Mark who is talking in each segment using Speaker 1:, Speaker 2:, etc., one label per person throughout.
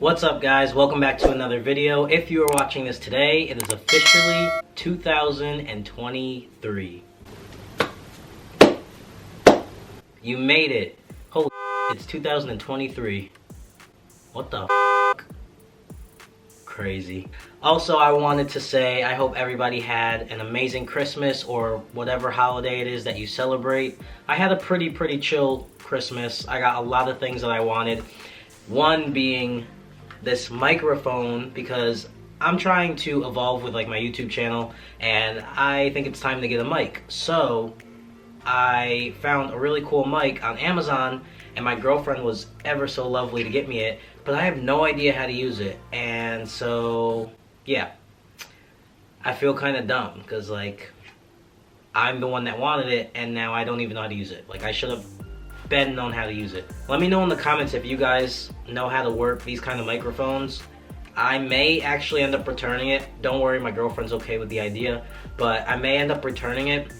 Speaker 1: What's up, guys? Welcome back to another video. If you are watching this today, it is officially 2023. You made it. Holy it's 2023. What the f***? Crazy. Also, I wanted to say I hope everybody had an amazing Christmas or whatever holiday it is that you celebrate. I had a pretty chill Christmas. I got a lot of things that I wanted. One being this microphone, because I'm trying to evolve with like my YouTube channel and I think it's time to get a mic. So I found a really cool mic on Amazon and my girlfriend was ever so lovely to get me it, but I have no idea how to use it. And so yeah, I feel kind of dumb because like I'm the one that wanted it and now I don't even know how to use it. Like I should have been known how to use it. Let me know in the comments if you guys know how to work these kind of microphones. I may actually end up returning it. Don't worry, my girlfriend's okay with the idea, but I may end up returning it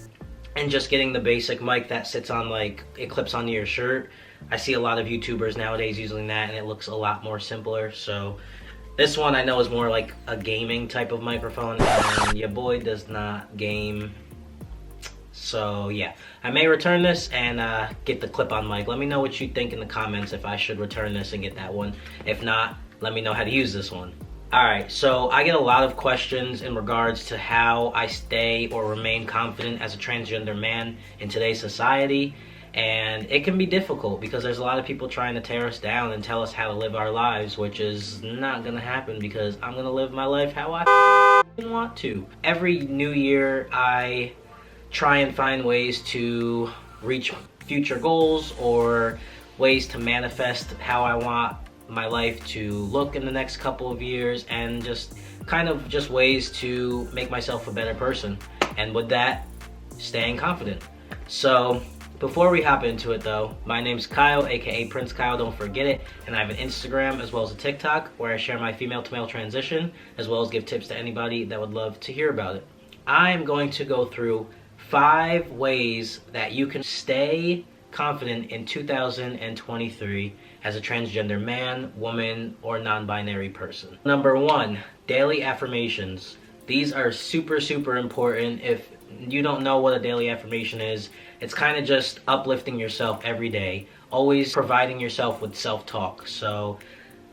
Speaker 1: and just getting the basic mic that sits on, like, it clips onto your shirt. I see a lot of YouTubers nowadays using that and it looks a lot more simpler. So this one I know is more like a gaming type of microphone and your boy does not game. So yeah, I may return this and get the clip-on mic. Let me know what you think in the comments if I should return this and get that one. If not, let me know how to use this one. Alright, so I get a lot of questions in regards to how I stay or remain confident as a transgender man in today's society. And it can be difficult because there's a lot of people trying to tear us down and tell us how to live our lives, which is not gonna happen because I'm gonna live my life how I want to. Every new year, I try and find ways to reach future goals or ways to manifest how I want my life to look in the next couple of years, and just kind of just ways to make myself a better person, and with that, staying confident. So before we hop into it though, my name's Kyle, aka Prince Kyle, don't forget it, and I have an Instagram as well as a TikTok where I share my female to male transition as well as give tips to anybody that would love to hear about it. I'm going to go through 5 ways that you can stay confident in 2023 as a transgender man, woman, or non-binary person. Number 1, daily affirmations. These are super important. If you don't know what a daily affirmation is, it's kind of just uplifting yourself every day, always providing yourself with self-talk. So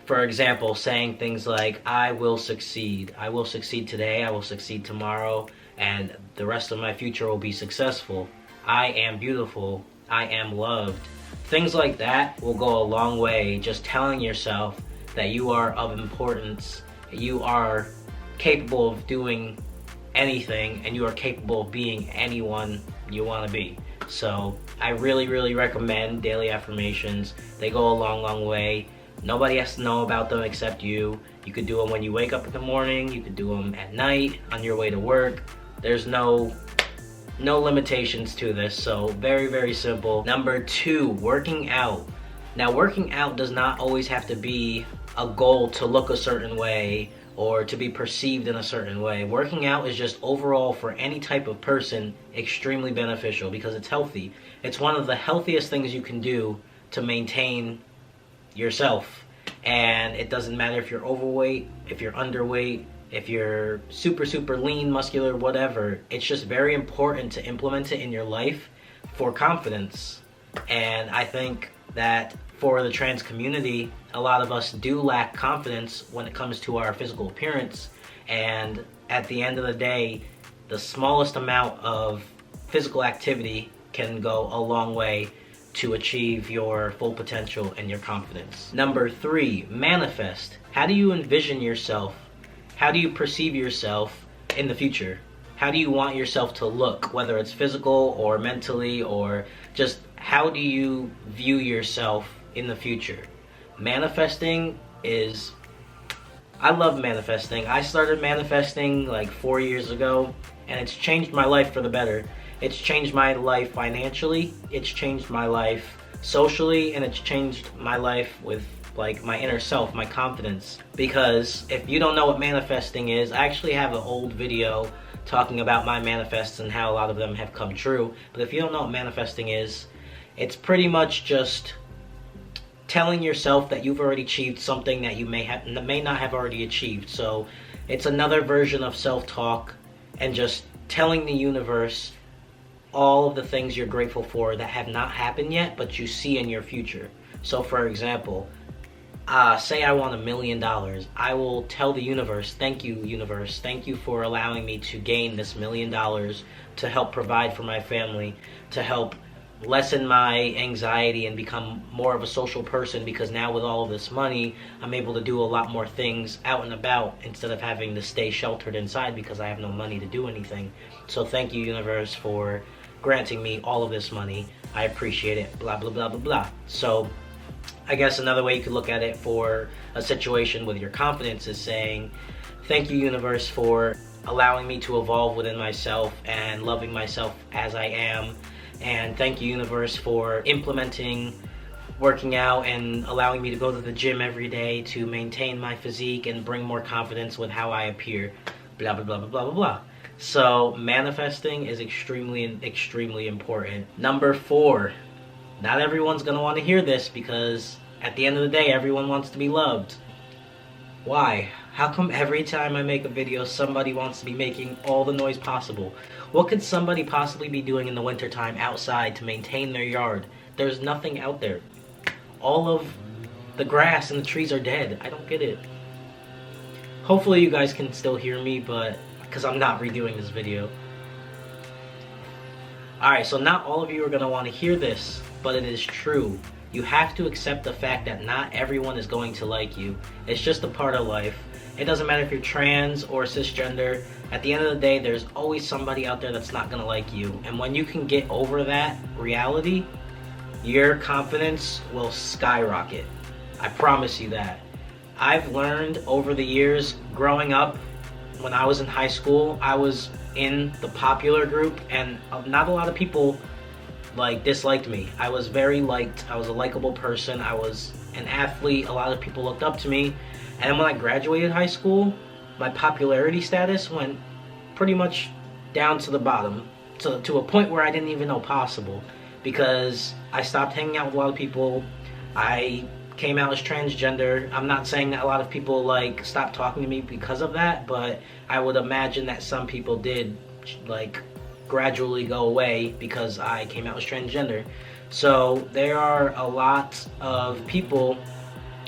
Speaker 1: for example, saying things like, I will succeed today, I will succeed tomorrow, and the rest of my future will be successful. I am beautiful, I am loved. Things like that will go a long way, just telling yourself that you are of importance, you are capable of doing anything, and you are capable of being anyone you want to be. So I really recommend daily affirmations. They go a long way. Nobody has to know about them except you. You could do them when you wake up in the morning, you could do them at night, on your way to work. There's no limitations to this, so very simple. Number 2, working out. Now working out does not always have to be a goal to look a certain way or to be perceived in a certain way. Working out is just overall, for any type of person, extremely beneficial because it's healthy. It's one of the healthiest things you can do to maintain yourself. And it doesn't matter if you're overweight, if you're underweight, if you're super lean, muscular, whatever. It's just very important to implement it in your life for confidence. And I think that for the trans community, a lot of us do lack confidence when it comes to our physical appearance. And at the end of the day, the smallest amount of physical activity can go a long way to achieve your full potential and your confidence. Number 3, manifest. How do you envision yourself? How do you perceive yourself in the future? How do you want yourself to look, whether it's physical or mentally, or just how do you view yourself in the future? Manifesting is... I love manifesting. I started manifesting like 4 years ago, and it's changed my life for the better. It's changed my life financially, it's changed my life socially, and it's changed my life with like my inner self, my confidence. Because if you don't know what manifesting is, I actually have an old video talking about my manifests and how a lot of them have come true. But if you don't know what manifesting is, it's pretty much just telling yourself that you've already achieved something that you may not have already achieved. So it's another version of self-talk and just telling the universe all of the things you're grateful for that have not happened yet, but you see in your future. So for example, say I want $1 million. I will tell the universe, thank you, universe. Thank you for allowing me to gain this $1 million to help provide for my family, to help lessen my anxiety and become more of a social person, because now with all of this money, I'm able to do a lot more things out and about instead of having to stay sheltered inside because I have no money to do anything. So thank you, universe, for granting me all of this money. I appreciate it, blah, blah, blah, blah, blah. So I guess another way you could look at it for a situation with your confidence is saying, thank you, universe, for allowing me to evolve within myself and loving myself as I am. And thank you, universe, for implementing working out and allowing me to go to the gym every day to maintain my physique and bring more confidence with how I appear, blah, blah, blah, blah, blah, blah, blah. So manifesting is extremely, extremely important. Number 4, not everyone's gonna want to hear this, because at the end of the day, everyone wants to be loved. Why? How come every time I make a video, somebody wants to be making all the noise possible? What could somebody possibly be doing in the wintertime outside to maintain their yard? There's nothing out there. All of the grass and the trees are dead. I don't get it. Hopefully you guys can still hear me, but because I'm not redoing this video. Alright, so not all of you are going to want to hear this, but it is true. You have to accept the fact that not everyone is going to like you. It's just a part of life. It doesn't matter if you're trans or cisgender. At the end of the day, there's always somebody out there that's not gonna like you. And when you can get over that reality, your confidence will skyrocket. I promise you that. I've learned over the years, growing up, when I was in high school, I was in the popular group, and not a lot of people disliked me. I was very liked. I was a likable person. I was an athlete. A lot of people looked up to me. And then when I graduated high school, my popularity status went pretty much down to the bottom, to a point where I didn't even know possible, because I stopped hanging out with a lot of people. I came out as transgender. I'm not saying that a lot of people stopped talking to me because of that, but I would imagine that some people did gradually go away because I came out as transgender. So there are a lot of people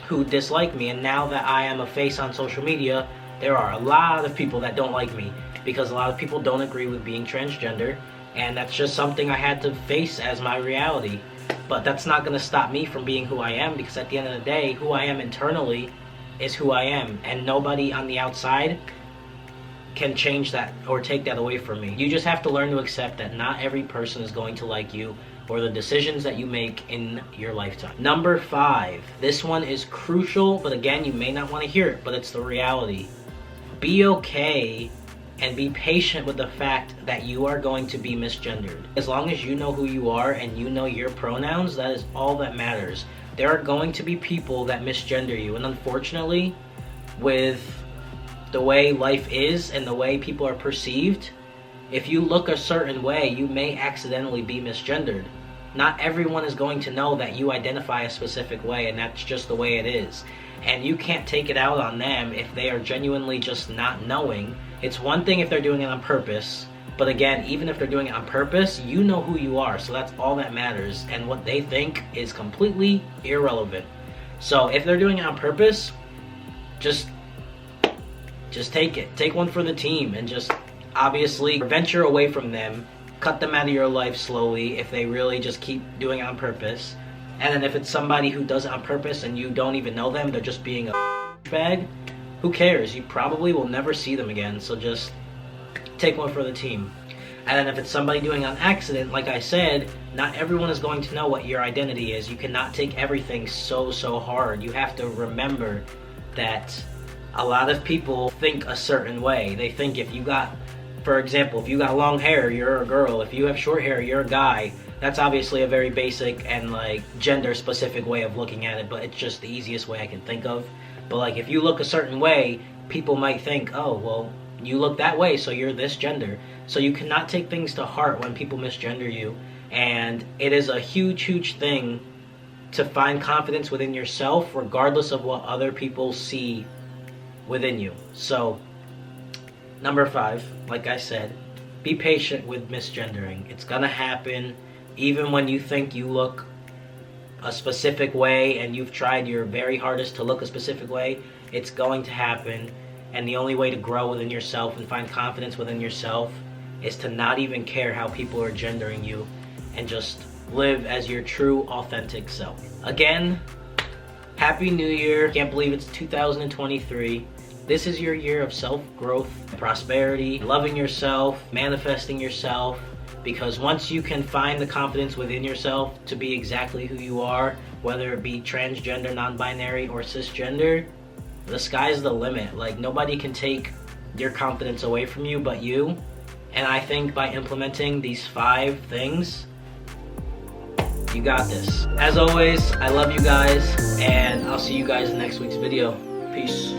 Speaker 1: who dislike me, and now that I am a face on social media, there are a lot of people that don't like me because a lot of people don't agree with being transgender, and that's just something I had to face as my reality. But that's not going to stop me from being who I am, because at the end of the day, who I am internally is who I am, and nobody on the outside can change that or take that away from me. You just have to learn to accept that not every person is going to like you or the decisions that you make in your lifetime. Number 5. This one is crucial, but again, you may not want to hear it, but it's the reality. Be okay and be patient with the fact that you are going to be misgendered. As long as you know who you are and you know your pronouns, that is all that matters. There are going to be people that misgender you, and unfortunately, with the way life is and the way people are perceived, if you look a certain way, you may accidentally be misgendered. Not everyone is going to know that you identify a specific way, and that's just the way it is. And you can't take it out on them if they are genuinely just not knowing. It's one thing if they're doing it on purpose, but again, even if they're doing it on purpose, you know who you are, so that's all that matters, and what they think is completely irrelevant. So if they're doing it on purpose, just take it. Take one for the team, and just obviously venture away from them. Cut them out of your life slowly if they really just keep doing it on purpose. And then if it's somebody who does it on purpose and you don't even know them, they're just being a bag, who cares? You probably will never see them again, so just take one for the team. And then if it's somebody doing it on accident, like I said, not everyone is going to know what your identity is. You cannot take everything so hard. You have to remember that a lot of people think a certain way. They think if you got, for example, if you got long hair, you're a girl. If you have short hair, you're a guy. That's obviously a very basic and gender specific way of looking at it, but it's just the easiest way I can think of. But if you look a certain way, people might think, oh, well, you look that way, so you're this gender. So you cannot take things to heart when people misgender you. And it is a huge thing to find confidence within yourself regardless of what other people see within you. So, number 5, like I said, be patient with misgendering. It's gonna happen even when you think you look a specific way and you've tried your very hardest to look a specific way. It's going to happen, and the only way to grow within yourself and find confidence within yourself is to not even care how people are gendering you and just live as your true, authentic self. Again, Happy New Year. Can't believe it's 2023. This is your year of self-growth, prosperity, loving yourself, manifesting yourself, because once you can find the confidence within yourself to be exactly who you are, whether it be transgender, non-binary, or cisgender, the sky's the limit. Like, nobody can take your confidence away from you but you. And I think by implementing these 5 things, you got this. As always, I love you guys, and I'll see you guys in next week's video. Peace.